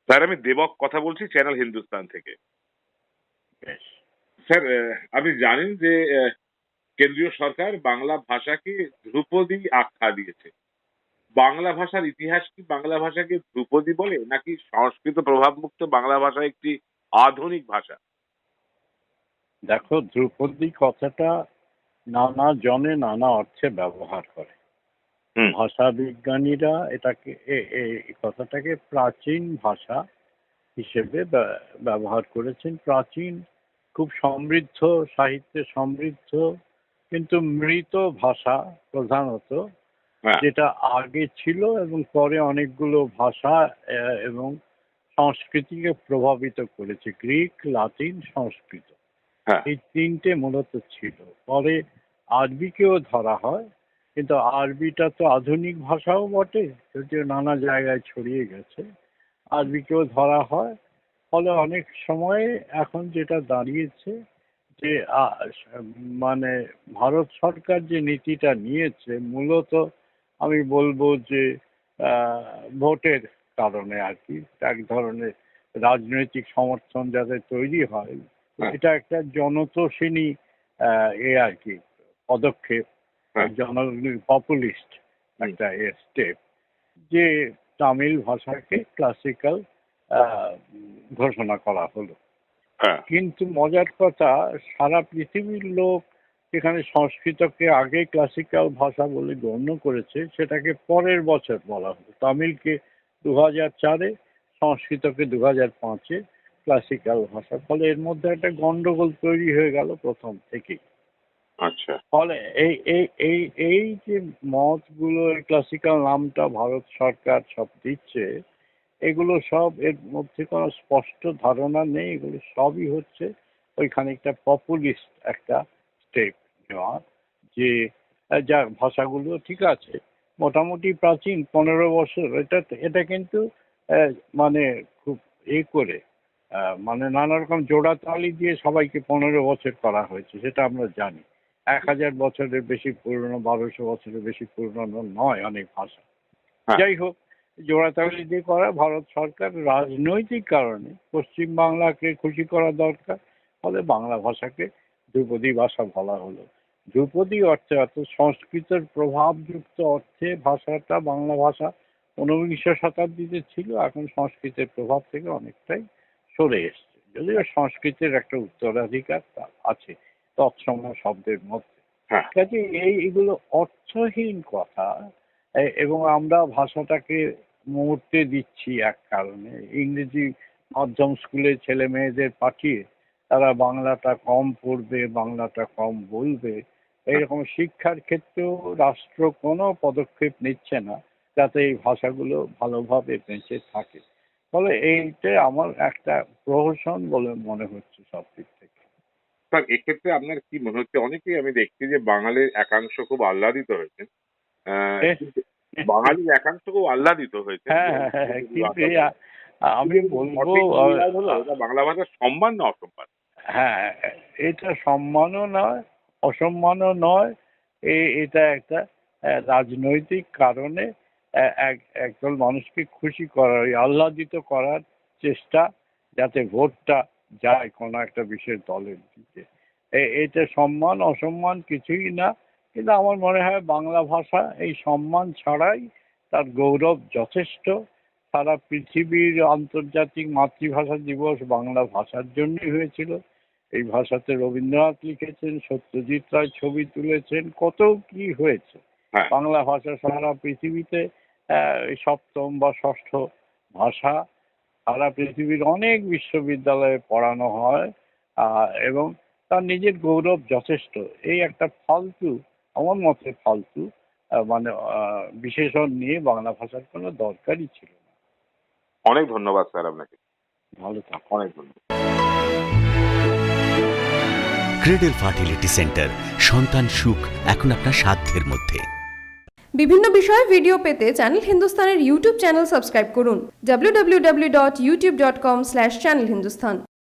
Sir আমি দেবক কথা বলছি চ্যানেল হিন্দুস্তান থেকে। বেশ। স্যার আপনি জানেন যে কেন্দ্রীয় সরকার বাংলা ভাষাকে ধ্রুপদী আখ্যা দিয়েছে। বাংলা ভাষার ইতিহাস কি বাংলা ভাষাকে ধ্রুপদী বলে, নাকি সংস্কৃত প্রভাবমুক্ত বাংলা ভাষা একটি আধুনিক ভাষা? দেখো, ধ্রুপদী কথাটা নানা জনে নানা অর্থে ব্যবহার করে। হুম। ভাষা বিজ্ঞানীরা এটাকে এই কথাটাকে প্রাচীন ভাষা হিসেবে ব্যবহার করেছেন। প্রাচীন, খুব সমৃদ্ধ, সাহিত্যে সমৃদ্ধ, কিন্তু মৃত ভাষা প্রধানত, হ্যাঁ। যেটা আগে ছিল এবং পরে অনেকগুলো ভাষা এবং সংস্কৃতিকে প্রভাবিত করেছে। গ্রিক, লাতিন, সংস্কৃত, হ্যাঁ। এই তিনটে মূলত ছিল। পরে আরবিকেও ধরা হয়, কিন্তু আরবিটা তো আধুনিক ভাষাও বটে, যদিও নানা জায়গায় ছড়িয়ে গেছে। আরবিকেও ধরা হয়। ফলে অনেক সময় এখন যেটা দাঁড়িয়েছে যে মানে ভারত সরকার যে নীতিটা নিয়েছে, মূলত আমি বলবো যে ভোটের কারণে আর কি, এক ধরনের রাজনৈতিক সমর্থন যাতে তৈরি হয়, হ্যাঁ। এটা একটা জনতোষিনী আর কি পদক্ষেপ, হ্যাঁ। পপুলিস্ট একটা স্টেপ, যে তামিল ভাষাকে ক্লাসিক্যাল ঘোষণা করা হলো। হ্যাঁ। কিন্তু মজার কথা, সারা পৃথিবীর লোক যেখানে সংস্কৃতকে আগে ক্লাসিক্যাল ভাষা বলে গণ্য করেছে, সেটাকে পরের বছর বলা হলো। তামিলকে 2004-এ, সংস্কৃতকে 2005-এ ক্লাসিক্যাল ভাষা। ফলে এর মধ্যে একটা গন্ডগোল তৈরি হয়ে গেল প্রথম থেকেই। আচ্ছা। ফলে এই এই এই এই যে মতগুলো, ক্লাসিক্যাল নামটা ভারত সরকার সব দিচ্ছে, এগুলো সব, এর মধ্যে কোনো স্পষ্ট ধারণা নেই। এগুলো সবই হচ্ছে ওই খানিকটা পপুলিস্ট একটা স্টেপ নেওয়া, যে যা ভাষাগুলো ঠিক আছে, মোটামুটি প্রাচীন 15 বছর, এটা কিন্তু মানে খুব করে মানে নানা রকম জোড়াতালি দিয়ে সবাইকে 15 বছর করা হয়েছে, সেটা আমরা জানি। 1000 বছরের বেশি পুরনো, 1200 বছরের বেশি পুরনো নয় অনেক ভাষা। হ্যাঁ। যাই হোক, জোড়াতালি দিয়ে করা, ভারত সরকার রাজনৈতিক কারণে পশ্চিম বাংলাকে খুশি করা দরকার, ফলে বাংলা ভাষাকে ধ্রুপদী ভাষা বলা হলো। ধ্রুপদী অর্থে, অর্থাৎ সংস্কৃতের প্রভাবযুক্ত অর্থে ভাষাটা, বাংলা ভাষা 19 শতাব্দীতে ছিল, এখন সংস্কৃতের প্রভাব থেকে অনেকটাই সরে এসছে, যদিও সংস্কৃতের একটা উত্তরাধিকার আছে তৎসম শব্দের মধ্যে। হ্যাঁ। কাজে এইগুলো অর্থহীন কথা। এবং আমরা ভাষাটাকে মুহূর্তে দিচ্ছি এক কারণে, ইংরেজি মাধ্যম স্কুলে ছেলে মেয়েদের পাঠিয়ে তারা বাংলাটা কম পড়বে, বাংলাটা কম বলবে, এইরকম শিক্ষার ক্ষেত্রেও রাষ্ট্র কোনো পদক্ষেপ নিচ্ছে না যাতে এই ভাষাগুলো ভালোভাবে বেঁচে থাকে। ফলে এইটা আমার একটা প্রহসন বলে মনে হচ্ছে সব দিক থেকে। স্যার এক্ষেত্রে আপনার কি মনে হচ্ছে, অনেকেই আমি দেখছি যে বাঙালির একাংশ খুব আহ্লাদিত হয়েছেন, কিন্তু বাঙালির একাংশ খুব আহ্লাদিত হয়েছেন হ্যাঁ, যে হ্যাঁ, হ্যাঁ, হ্যাঁ, কিন্তু আমি বলবো সঠিক মূল্যায়ন হলো এটা বাংলা ভাষার সম্মান না অসম্মান? হ্যাঁ, এটা সম্মানও নয়, অসম্মানও নয়। এটা একটা রাজনৈতিক কারণে একদল মানুষকে খুশি করার, আহ্লাদিত করার চেষ্টা, যাতে ভোটটা যায় কোনো একটা বিশেষ দলের দিকে। এটা সম্মান অসম্মান কিছুই না। কিন্তু আমার মনে হয় বাংলা ভাষা এই সম্মান ছাড়াই তার গৌরব যথেষ্ট। সারা পৃথিবীর আন্তর্জাতিক মাতৃভাষা দিবস বাংলা ভাষার জন্যই হয়েছিল। এই ভাষাতে রবীন্দ্রনাথ লিখেছেন, সত্যজিৎ রায় ছবি তুলেছেন, কত কি হয়েছে। হ্যাঁ। বাংলা ভাষা সারা পৃথিবীতে সপ্তম বা ষষ্ঠ ভাষা। সারা পৃথিবীর অনেক বিশ্ববিদ্যালয়ে পড়ানো হয়, এবং তার নিজের গৌরব যথেষ্ট। এই একটা ফালতু, আমার মতে ফালতু মানে বিশেষণ নিয়ে বাংলা ভাষার কোনো দরকারই ছিল না। অনেক ধন্যবাদ স্যার আপনাকে। ভালো থাকুন। অনেক ধন্যবাদ। ক্রেডেল ফার্টিলিটি সেন্টার, সন্তান সুখ এখন আপনার সাধ্যের মধ্যে। বিভিন্ন বিষয়ে ভিডিও পেতে চ্যানেল হিন্দুস্তানের ইউটিউব চ্যানেল সাবস্ক্রাইব করুন www.youtube.com/channelhindustan।